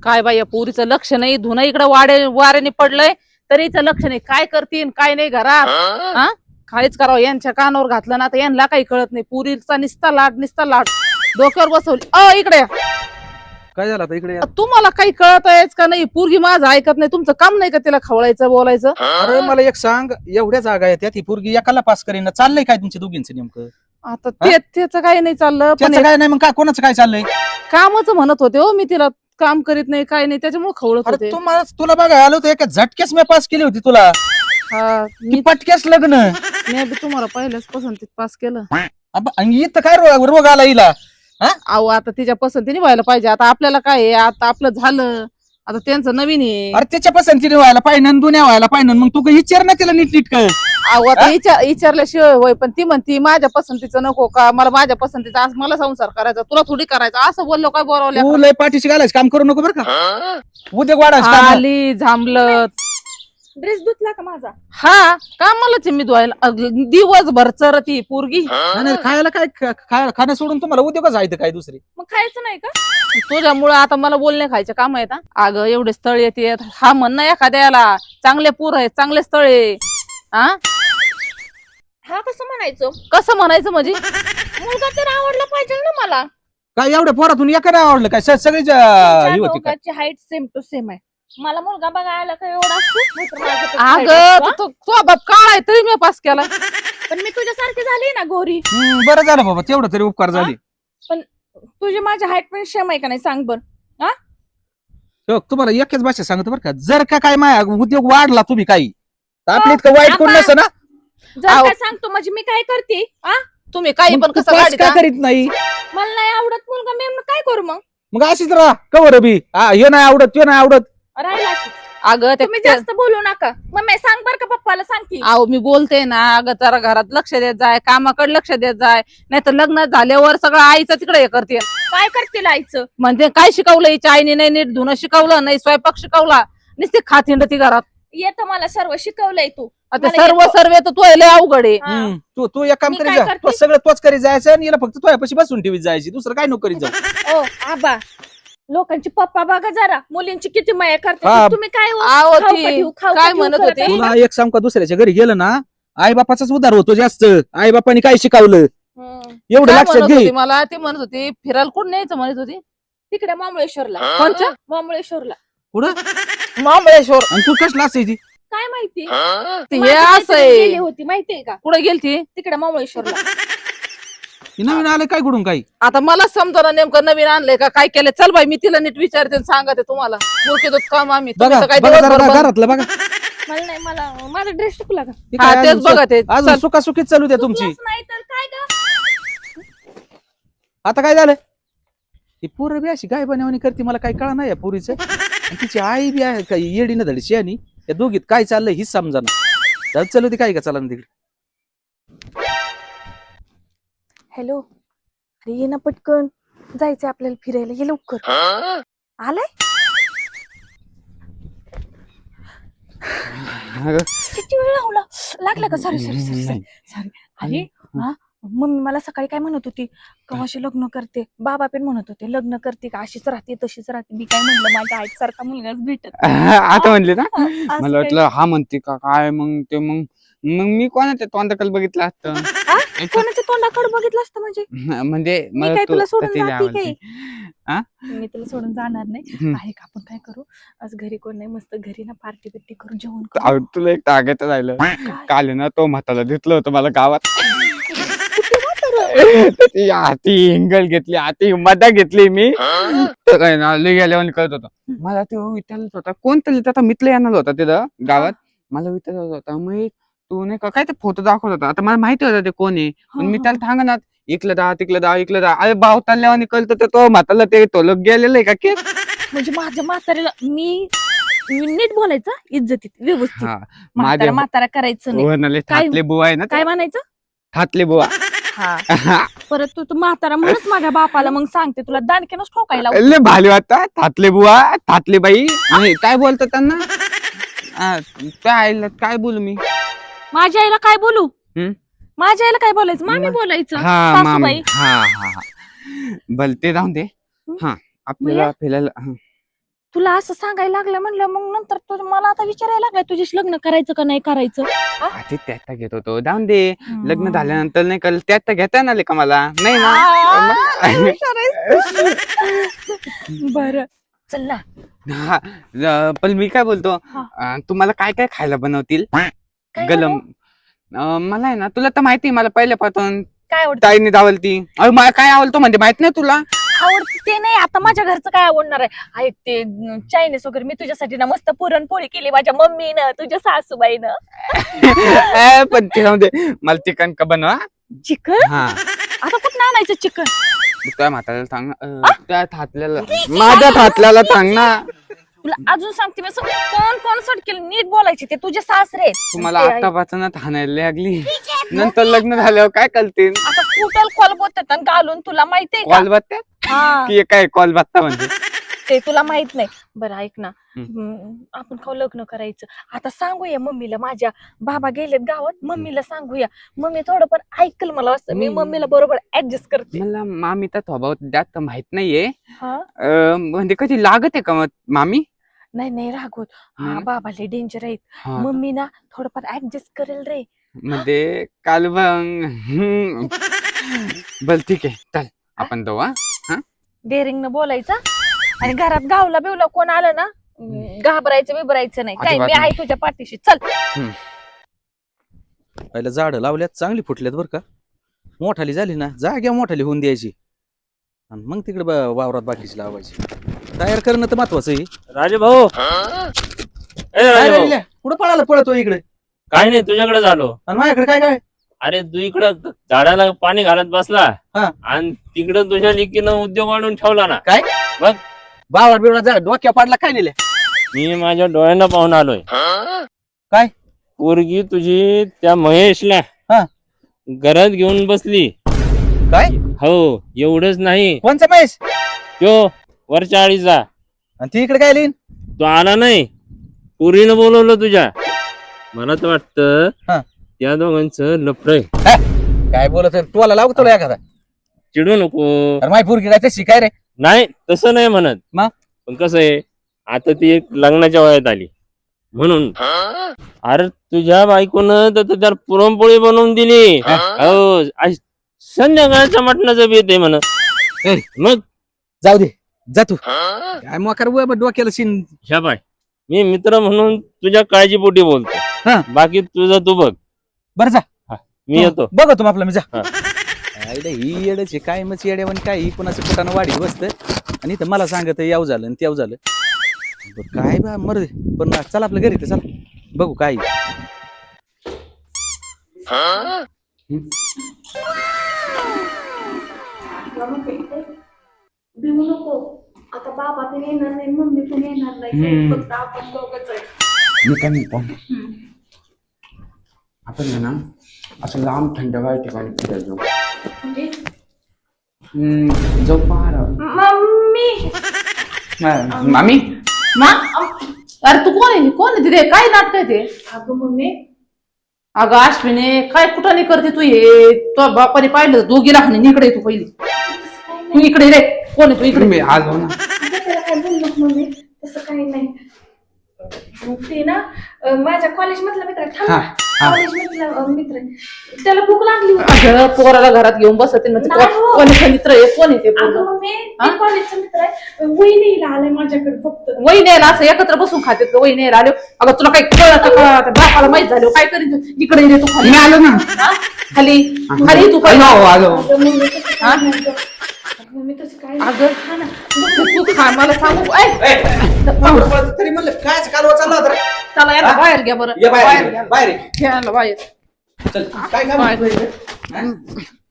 काय बाई या पोरीचं लक्ष नाही, धुणं इकडे वाऱ्याने पडलंय तरी हिचं लक्ष नाही. काय करतीन काय नाही घरात. हा काहीच करावं, यांच्या कानावर घातलं ना तर यांना काही कळत नाही. पुरीचा निस्ता लाट डोक्यावर बसवली. इकडे या. काय झालं आता इकडे? तुम्हाला काही कळत आहेच का नाही? पोरगी माझं ऐकत नाही. तुमचं काम नाही का तिला खवळायचं बोलायचं? अरे मला एक सांग, एवढ्या जागा आहेत ती पोरगी एकाला पास करीन, चाललंय काय तुमच्या दोघींचं नेमकं? आता त्याचं काही नाही चाललं, पण त्याचं काय नाही मग, काय कोणाचं काय चाललंय? कामच म्हणत होते हो मी तिला. काम करीत नाही काय नाही त्याच्यामुळे खवळत अरे होते. तुला बघा आलो होतो, एका झटक्यास मी पास केली होती तुला. हा की पटक्यास लग्न. मी बी तुम्हाला पहिल्याच पसंतीत पास केलं. आणि इथं काय रोग आला हिला? अहो आता तिच्या पसंतीने व्हायला पाहिजे. आता आपल्याला काय आहे, आता आपलं झालं, आता त्यांचं नवीन आहे. अरे त्याच्या पसंतीने व्हायला पाहिजे, दुनिया व्हायला पाहिजे. मग तू विचार ना तिला नीट अहो आता विचारल्याशिवाय होय, पण ती म्हणती माझ्या पसंतीचं नको का, मला माझ्या पसंतीचा आज मला संसार करायचा, तुला थोडी करायचा. असं बोललो काय बोलावलं? तू लय पाठीशी घालायचं काम करू नको बरं का. उद्या वाढायचं काम. आली झांबलं. ड्रेस धुतला का माझा? हा कामालाच मी धुवायला दिवसभर चरती पोरगी. नाही, खायला काय खाणं सोडून तुम्हाला उद्योगच जायचं काय दुसरे? मग खायचं नाही का? तुझ्यामुळे आता मला बोलणे खायचे काम आहेत. अगं एवढे स्थळ येते, हा म्हणणं एखाद्याला चांगले पूर आहेत, चांगले स्थळ आहे. हा कसं म्हणायचं? कसं म्हणायचं म्हणजे? मुलगा तर आवडला पाहिजे ना मला. काय एवढ्या पोरातून एका आवडलं काय? सगळीच ही होती काय? दोघांची हाईट सेम टू सेम आहे. मला मुलगा बघायला काय एवढा असतो? नाहीतर माझ्यापेक्षा height अगं असतो, तो बाप काळ आहे तरी मी पास केला. पण मी तुझ्यासारखी झाली ना गोरी. बरं झालं बाबा, तेवढं तरी उपकार झाली. पण तुझी माझ्या हाईट पण सेम आहे का नाही सांग बर. तुम्हाला एकच भाषा सांगतो बरं का, जर का काय माया उद्योग वाढला तुम्ही काही, तर आपल्या इतकं वाईट कोण नसतं ना. जर आहो. काय सांगतो म्हणजे मी काय करते? तुम्ही काही पण मग तू कसं पास गाडीता? का करीत नाही? मला नाही आवडत मुलगा, मी काय करू मग? मग अशीच राहा कवर बी. हे नाही आवडत, ते नाही आवडत. राहिला अशीच. अगं तुम्ही जास्त बोलू नका. मग मी सांग बर का पप्पाला सांगते. अहो मी बोलते ना, अगं जरा घरात लक्ष देत जाय, कामाकडे लक्ष देत जाय, नाही तर लग्न झाल्यावर सगळं आईचं तिकडे हे करते. काय करते आईचं? म्हणजे काय शिकवलं हिच्या आईने? नाही नीट धुणं शिकवलं, नाही स्वयंपाक शिकवला, नुसती खात ती घरात. येतं मला सर्व शिकवलंय तू. आता मला सर्व येतं. सर्व तर तू लय अवघड आहे. हा. तू एक काम मी करीत काय जा, करते? तू सगळं तोच करीत जायचं आणि हिला फक्त तुझ्यापाशी बसून ठेवीत जायची, दुसरं काय नको करीत जाऊ. ओ आबा, लोकांची पप्पा बघा जरा, मुलींची किती माया हा. करते. तुम्ही काय हो? आहो खाऊ का ती ठेवू, खाऊ का काय ठेवू म्हणत करत होते? आहे. तुला एक सांग का, दुसऱ्याच्या घरी गेलं ना, आई बापाचाच उधार होतो जास्त. आई बापाने काय शिकवलं हं. एवढं काय लक्षात म्हणत घे. होती मला? ती म्हणत होती फिरायला कोण न्यायचं म्हणत होती. तिकडे मामुळेश्वरला. कोणच्या? मामुळेश्वरला. पुढं महाबळेश्वर. आणि तू कसला असायची? काय माहिती? हे माझी असं मैत्रीण गेली आहे. होती माहितीये का? कुठे गेलती? तिकडे मामुळेश्वरला. हे नवीन आलं काय कुठून काही? आता मला समजा नेमकं नवीन आणलंय का काय केलंय? चल बाई मी तिला नीट विचारते आणि सांगते तुम्हाला. डोकेदोत काम आम्ही. तुम्ही बघा तर काय बघा दिवसभर जरा बंद- घरातलं बघा. मला नाही, मला माझा ड्रेस चुकला का? हे हा काय तेच अजून बघा ते. अजून चल. सुखासुखीच चालू द्या तुमची. चुकलाच नाही तर काय ग? आता काय झालं? ती पोरं बी अशी काय बनवणी करते, मला काय कळा नाही या पोरीचं. आणि तिची आई बी आहे काय येडी ना धडशी आणि या दोघीत काय चाललंय हीच समजा ना. चालू ती काय का चाला तिकडे. हॅलो, अरे ये ना पटकन, जायचंय आपल्याला फिरायला, ये लवकर. आलाय? किती वेळ लावला? लागला का? सॉरी सॉरी सॉरी नाही. सॉरी. अरे हा, मम्मी मला सकाळी काय म्हणत होती, कवाशी लग्न करते. बाबा पण म्हणत होते लग्न करते का, अशीच राहते तशीच राहते. मी काय म्हणलं, माझ्या आईत सारखा मुलगाच भेटत. आता म्हणले ना, असं मला वाटलं हा म्हणते का काय. मग ते मग मग मी कोणाच्या तोंडाकडे बघितलं असतं. काय? कोणाच्या तोंडाकडे बघितलं असतं म्हणजे? म्हणजे मी मला काय तू तुला सोडून तसली जाते आवडते. काय? मी तुला सोडून जाणार नाही. हम्म. आहे का, आपण काय करू, आज घरी कोण नाही, मस्त घरी ना पार्टी बिर्टी करून जेवण अहो, करू. तुला एक टाकायचं राहिलं. काल आहे ना तो म्हाताला दिसलं होतं मला गावात. ती हाती हिंगल घेतली, हाती मदा घेतली मी. तर काय ना लई गेल्यावर कळत होतं. मला तो विचारत होता, कोणतरी त्याचा मित्र येणार होता तिथं गावात. मला विचारत होता, मग तू नाही का काय ते फोटो दाखवत होता. आता मला माहिती होतं ते कोण आहे, पण मी त्याला सांगणार इकलं दा तिकलं दा इकलं दा. अरे भाव चालल्यावर कळतं तर तो म्हाताला ते टोलक गेलेलं आहे का की. म्हणजे माझ्या म्हाताऱ्याला मी नीट बोलायचं, इज्जतीत व्यवस्थित. हा म्हातारा म्हातारा करायचं नाही. माझे काय- ठातले बुवा आहे ना ते. काय म्हणायचं? ठातले बुवा. हा, परत तू म्हातारा म्हणूनच माझ्या बापाला मग सांगते, तुला दांडक्यानच ठोकायला लावते. लय भाली वाटतं. ठातले बुवा, ठातले बाई. आणि काय बोलतात त्यांना? त्या आईला काय बोलू मी? माझ्या आईला काय बोलू? हम्म? माझ्या आईला काय बोलायचं? मामी बोलायचं. हा मामी. सासूबाई. हा हा हा. भलते जाऊन दे. हा आपल्याला फिरायला. तुला असं सांगायला लागलं म्हणलं मग नंतर मला आता विचारायला लागलाय तुझ्याशी लग्न करायचं का नाही करायचं. आधी त्यात घेत होतो जाऊन दे. लग्न झाल्यानंतर नाही कळलं त्यात घेता येणार का मला नाही ना. बर चल ना. हा, पण मी काय बोलतो तुम्हाला काय काय खायला बनवतील काय गलम. मला आहे ना तुला तर माहिती आहे मला पहिल्यापासून काय आवडतं ताईने दावलती. मला काय आवडतो म्हणजे माहित नाही तुला. आवडतं ते नाही आता माझ्या घरचं काय आवडणार आहे. ऐक ते चायनीज वगैरे मी तुझ्यासाठी ना मस्त पुरणपोळी केली माझ्या मम्मीनं तुझ्या सासूबाईनं. पण ते जाऊ दे मला चिकन का बनवा. चिकन हा आता कुठं आणायचं चिकन. त्या म्हाताऱ्याला सांग ना त्या थातल्याला माझ्या थातल्याला सांग ना. तुला अजून सांगते मी कोण कोण सटकेल नीट बोलायची ते तुझे सासरे. तुम्हाला आतापासूनच हाणायला लागली नंतर लग्न झाल्यावर काय करतील. आता कुठल कॉल बोलतात घालून तुला माहितीये का. कॉल बत्त्या हा की काय कॉल बत्ता म्हणजे ते तुला माहित नाही. बरं ऐक ना आपण खाऊ लग्न करायचं आता सांगूया मम्मीला. माझ्या बाबा गेलेत गावात मम्मीला सांगूया. मम्मी थोडं पण ऐकल मला वाटतं मी मम्मीला बरोबर ऍडजस्ट करते. मला मामीचा स्वभाव जास्त माहित नाहीये. हा म्हणजे कधी लागत आहे का मग मामी. नाही नाही रागवत. हा नाही. बाबा लय डेंजर आहेत. हा. मम्मी ना थोडंफार ऍडजस्ट करेल रे. म्हणजे काल बर ठीक आहे चल आपण जाऊ. हा डेअरिंग न बोलायचं आणि घरात गावला बिवला कोण आलं ना घाबरायचं बिबरायचं नाही. काय अजिबात मी नाही. आहे तुझ्या पाठीशी चल. पहिलं झाडं लावल्यात चांगली फुटल्यात बरं का. मोठाली झाली ना जाग्या मोठाली होऊन द्यायची आणि मग तिकडे वावरात बाकीची लावायची. तयार करणं तर महत्वाचं आहे. राजे भाऊ काय रे लिल्या? कुठं पळाला पळतो इकडे काय नाही तुझ्याकडे झालो. आणि माझ्याकडे काय काय. अरे तू इकडं झाडाला पाणी घालत बसला हा. आणि तिकडं तुझ्या लिकीनं उद्योग आणून ठेवला ना. बावळा बिवळा डोक्या पाडला काय नेल्या. मी माझ्या डोळ्यांना पाहून आलोय. काय? पोरगी तुझी त्या महेशला हा. घरात घेऊन बसली. काय हो एवढंच नाही कोणचा महेश तो वरच्या आळीचा आणि ती इकडे काय लिहिन. तो आला नाही. पुरीनं बोलवलं तुझ्या. मला तर वाटतं हा. त्या दोघांचं लफडं. काय बोलत तुला लावतो एखादा. चिडू नको. अरे माय पोरगी काय तशी काय रे. नाही तसं नाही म्हणत. मग? पण कसं आहे आता ती एक लग्नाच्या वयात आली म्हणून. अरे तुझ्या बायकोनं तर त्याला पुरणपोळी बनवून दिली. हो संध्याकाळच्या मटणाचं बेत आहे म्हण. ए. मग जाऊ दे जा तू. काय मोकार डोक्याला शिन. ह्या बाय मी मित्र म्हणून तुझ्या काळजीपोटी बोलतो. हा. बाकी तुझं तू बघ. बरं जा मी येतो. बघ तू आपलं मी जा. हा. ही येडच काय मग येड्यावन काय ही कोणाचं पोटानं वाढी बसत आणि इथं मला सांगत याव झालं आणि त्याव झालं. बरं, काय बा मर पण चल आपल्या घरी तर चल बघू काय. भिवू नको आता बाबा पण येणार नाही मम्मी पण येणार नाही फक्त आपण दोघंच आहे. मी काय म्हणतो आपण ना असं लांब थंडगार ठिकाणी फिरायला जाऊ. म्हणजे जाऊ पहाड. मम्मी मामी अरे तू कोण आहे कोण आहे तिथे काय नाटक आहे ते. अगं मम्मी अगं अश्विने काय कुठं नाही करते तू हे. तो बापाने पाहिलं दोघीला हाणे इकडे तू पहिली तू इकडे रे. कोण आहे तू इकडे. मी आलो ना. त्याला काय बोललो मम्मी तसं काही नाही. ते ना माझ्या कॉलेज मधला मित्र कॉलेज मधला मित्र त्याला भूक लागली होती. अगं पोराला घरात घेऊन बसते म्हणजे कोणाचा मित्र आहे कोण आहे ते अगं मम्मी ते कॉलेजचा मित्र आहे वहिनीला आलाय माझ्याकडे फक्त. वही न्यायला असं एकत्र बसून खाते का वही न्यायला आलो. अगं तुला काही कळत का बापाला माहित झालं काय करीन इकडे ये तू खाली. मी आलो ना. खाली खाली तू काय आलो. अगं मम्मी तसं काय नाही गं. मम्मी तसं काय नाही. अगं खा ना तू खा मला सांगू. तरी म्हणलं काय कालवा चालला होता. चला याला बाहेर घ्या बरं. ये बाहेर घ्या बाहेर घ्यायला बाहेर. चल काय काम बाहेर.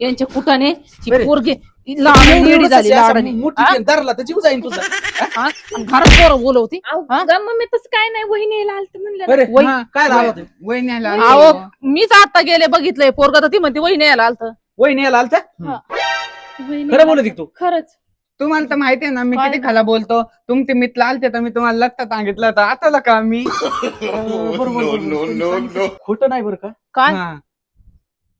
यांच्या कुटाने ही बरे. पोरगी लहान येडी झाली लाडाने. मोठी धरला तर जीव जाईन तुझा. हा? आणि घरात पोरं बोलवती. अगं मम्मी तसं काय नाही वहिनीला आलत म्हणलं ना. बरे वही- काय लावत वय न्यायला अहो मीच आता गेले बघितलंय पोरग तर ती म्हणते वही न्यायला आलत. वही न्यायला आलता. वहिनीला- खरं बोलत तू. खरंच तुम्हाला तर माहिती आहे ना मी काय? किती खाला बोलतो. तुमचे मित्र आलते तर मी तुम्हाला लक्षात सांगितलं होतं आठवलं का मी. बरोबर खोटं नाही बरं का. काय हा.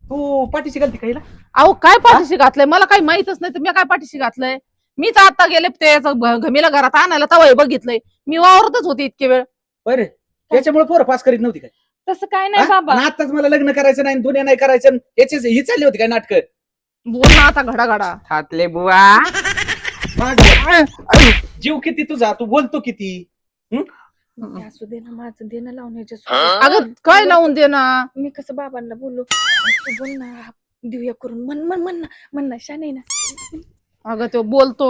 तू पाठीशी घालती काहीला. अहो काय पाठीशी घातलंय मला काही माहितच नाही तर मी काय पाठीशी घातलंय. मीच आता गेले त्याचं घमीला घरात आणायला तवय बघितलंय. मी वावरतच होते इतके वेळ. बरे त्याच्यामुळे पोरं पास करीत नव्हती काय? तसं काय नाही हा? बाबा. आणि आताच मला लग्न करायचं नाही, दुनिया नाही करायचं, याची ही चालली होती काय नाटक? बोल ना आता घडाघडा. थातले बुवा. जीव किती तुझा, तू बोलतो किती? असू दे ना, माझं देणं लावण्याच्या अगं काय लावून दे ना. मी कसं बाबांना बोलू, तू बोल ना, देऊया करून. म्हण ना शाने ना. अगं तो बोलतो.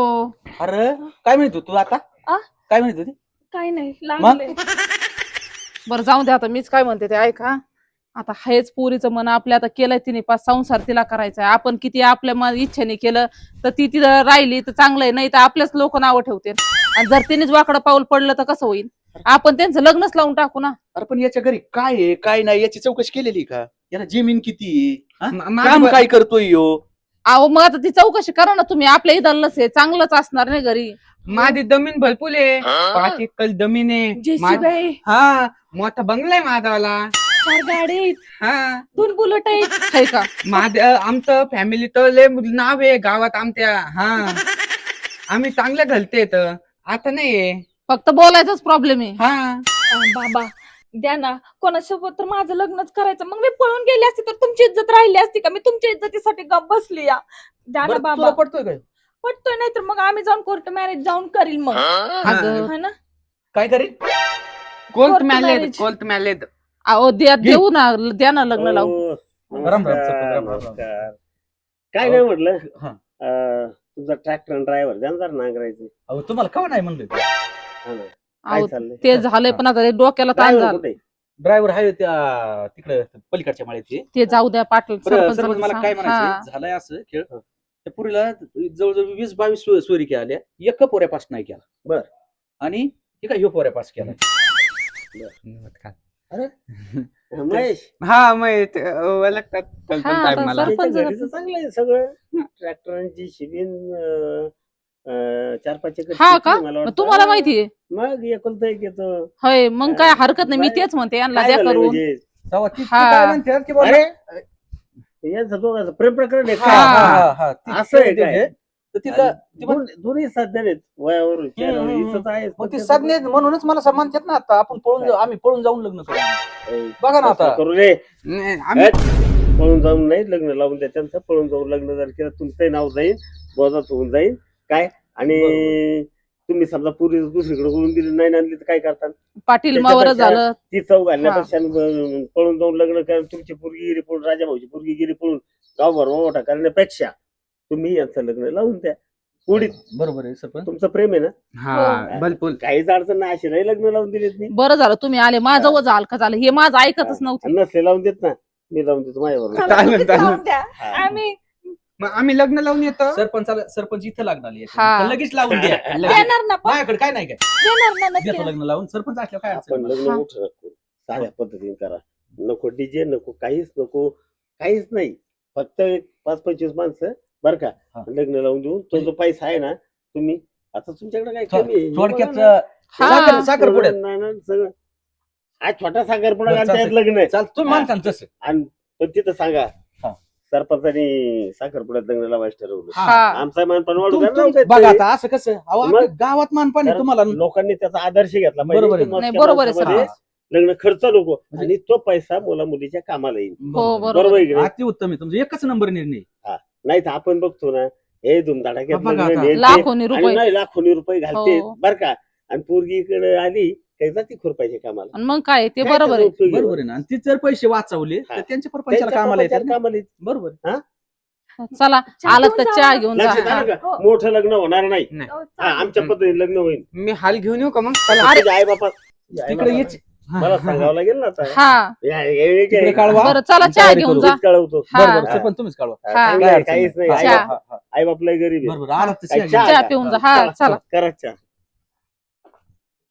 अरे काय म्हणतो तू आता? आ? काय म्हणत होती? काय नाही लागले. बरं जाऊ दे आता, मीच काय म्हणते ते ऐका. आता हेच पोरीचं मन आपल्या आता केलंय तिने पाच संसार तिला करायचा. आपण किती आपल्या इच्छेने केलं तर ती तिथं राहिली तर चांगलंय, नाही तर आपल्याच लोक नावं ठेवते. आणि जर तिनेच वाकडं पाऊल पडलं तर कसं होईल? आपण त्यांचं लग्नच लावून टाकू ना. अरे पण याच्या घरी काय आहे काय नाही याची चौकशी केलेली का? याला जमीन किती आहे? हा? माझी काम ब- काय करतोय यो? अहो मग आता ती चौकशी करा ना तुम्ही. आपल्या इथलंच आहे, चांगलंच असणार नाही घरी. माझी जमीन भरपूर आहे, 5 एकर जमीन आहे. जेसीबाई, हा मोठा बंगला आहे माझावाला. 4 गाडी आहेत, हा 2 बुलेट आहेत. आहे का? आमचं फॅमिली तर लय नाव आहे गावात आमच्या. हा आम्ही चांगल्या घालते तर आता नाहीये. फक्त बोलायचाच प्रॉब्लेम आहे. हा बाबा द्या ना, कोणासोबत तर माझं लग्नच करायचं. मग मी पळून गेली असती तर तुमची इज्जत राहिली असती का? मी तुमच्या इज्जतीसाठी गप बसली या. द्या ना बरं, बाबा. तुला पटतोय काय? पटतोय नाही तर मग आम्ही जाऊन कोर्ट मॅरेज जाऊन करील मग. अगं हा ना. काय करेल? Colt Court मॅलेद marriage. कोल्ट मॅलेद. अहो देऊ ना, द्या ना लग्न लावून. हो, राम, नमस्कार, राम, राम, राम. नमस्कार. काय नाही म्हटलं, हा. तुमचा ट्रॅक्टर ड्रायव्हर जरा नांगरायचे. अहो तुम्हाला का नाही म्हणलं? हा ना. काय अहो चाललंय? ते झालंय पण आता डोक्याला ताण ड्रायव्हर झालं. कुठे? ड्रायव्हर आहे त्या तिकडे पलीकडच्या माळ्याचे. ते जाऊ द्या पाटील सरपंच सरपंचाला मला काय सांग. हा. म्हणायचं झालंय असं खेळ. त्या पुरीला जवळजवळ 20-22 सोयरी आल्या, एक पोऱ्या पास नाही केला. बर. आणि हे काय ह्यो पोऱ्या पास केला. महेश, हा मग ओळखतात कल्पना हा, साहेब आता मला. सरपंच त्याच्या घरीचं चांगलं आहे सगळं. ट्रॅक्टरांची शिबीन 4-5 एकर हा शेती का? आहे मला मग वाटतं. तुम्हाला माहितीये? मग एकुलता एक येतो. होय मग काय हरकत नाही. मी तेच म्हणते यांना काय द्या झालंय करून. म्हणजे? तेव्हा ती हा. काय म्हणते की बाबा- अरे यांचं दोघांचं प्रेम प्रकरण आहे हा, का? हा, हा, हा. ती असं आहे ते- काय? तर तिला ती म्हण- दोन्ही साध्य आहेत वयावरून चेहऱ्यावर. हम्म. हिचं तर आहेच, मग पण ती त्याचं साधने म्हणूनच मला म्हणतात ना आता आपण आम्ही पळून जाऊन लग्न करू. पण- बघा ना आता. करू रे. नाही, आम्ही पळून जाऊन नाही लग्न लावून द्या त्यांचं. पळून जाऊन लग्न जर केलं तुमचंही नाव जाईल, बोजात होऊन जाईल काय. आणि तुम्ही समजा पूर्वी दुसरीकडे बोलून दिली नाही आणली तर काय करता? पाटील मावर झालं. ती चव घालण्यापेक्षा पळून जाऊन लग्न करा. तुमची पोरगी गिरी पळून, राजा भाऊची पोरगी गिरी पळून गावभर मोठा करण्यापेक्षा तुम्ही यांचं लग्न लावून द्या. पुढे बरोबर आहे सरपंच. तुमचं प्रेम आहे ना, हा भरपूर. काहीच अडचण नाही. अशी नाही लग्न लावून दिलेत मी. बरं झालं तुम्ही आले. माझं वजा हलका झालं. हे माझं ऐकतच नव्हतं. आणि नसले लावून देत ना, मी लावून देतो माझ्याबरोबर. चला, चालेल, तुम्हीच चालेल. लावून द्या. हा. आम्ही मग आम्ही लग्न लावून येतो. सरपंच इथं लागणार आहे. हा. तर लगेच लावून द्या. लगेच. देणार ना, पण माझ्याकडे काय नाही काय देणार ना नक्की. देतो लग्न लावून. सरपंच असल्यावर काय अडचण आपण नाही. लग्न हा. मोठं नको, साध्या पद्धतीने करा. नको डीजे, नको काहीच, नको काहीच नाही. फक्त 5-25 माणसं बरं का, हा. लग्न लावून देऊन तो जो पैसा आहे ना, तुम्ही आता तुमच्याकडे काय कमी आहे? थोडक्यात बघा ना. हा. साखरपुड्यात नाणं सगळं. हा छोटा साखरपुडा बरं, घालतायत चालतंय. लग्न. चाल तुम्ही मानता ना तसं. आणि पण तिथं सांगा हा. सरपंचानी साखरपुड्यात लग्न लावायचं ठरवलं. हा. आमचा मानपण वाढू तुम- द्या ना, तुम- लावतायत बघा तरी. आता असं कसं अहो, मग? आपल्या गावात मानपान आहे तर तुम्हाला. लोकांनी त्याचा आदर्श घेतला पाहिजे. बरोबर आहे. की मोजक्या नाही, बरोबर आहे, माणसामध्ये हा. लग्न खर्च नको म्हणजे- आणि तो पैसा मुला मुलीच्या कामाला येईल. हो, बरोबर. बरोबर. आहे की नाही? अति उत्तम आहे तुमचं. एकच नंबर निर्णय. नाही तर आपण बघतो ना, हे धुमधडाक्यात बघा लग्न आता. हे ते. लाखोनी आणि रुपये. नाही लाखोनी रुपये घालते हो. बर का. आणि पोरगी इकडे आली काही जाती खुरपायच्या कामाला. आणि मग काय ते काय बरोबर आहे. त्याचा उपयोग बरोबर आहे ना. आणि ती जर पैसे वाचवले हा. तर त्यांच्या परपंचाला त्यांच्या कामाला येतात प्रपंचाला ना. कामाला येते. बरोबर आहे. चला चहा आलं घेऊन तर जा. चहा घेऊन जा. लक्षात हा. आलं का? हो. मोठं लग्न होणार नाही. नाही. हो, हा, चालेल. आमच्या पद्धतीने लग्न होईल. मी हाल घेऊन येऊ का मग? आई बापा तिकडे याची मला सांगावं लागेल ना आता. हा. तिकडे काढवा. बरं चला चहा तयारी घेऊन करू. जा. कळवतो. हा. बरोबर सरपंच तुम्हीच काढवा. हा. चांगलं आहे, काहीच नाही. हा, चहा. हा, हा. आई बापला गरीब आहे. बरोबर आला तर काय चहा चहा चहा का? पिऊन जा. हा चला. करा चहा.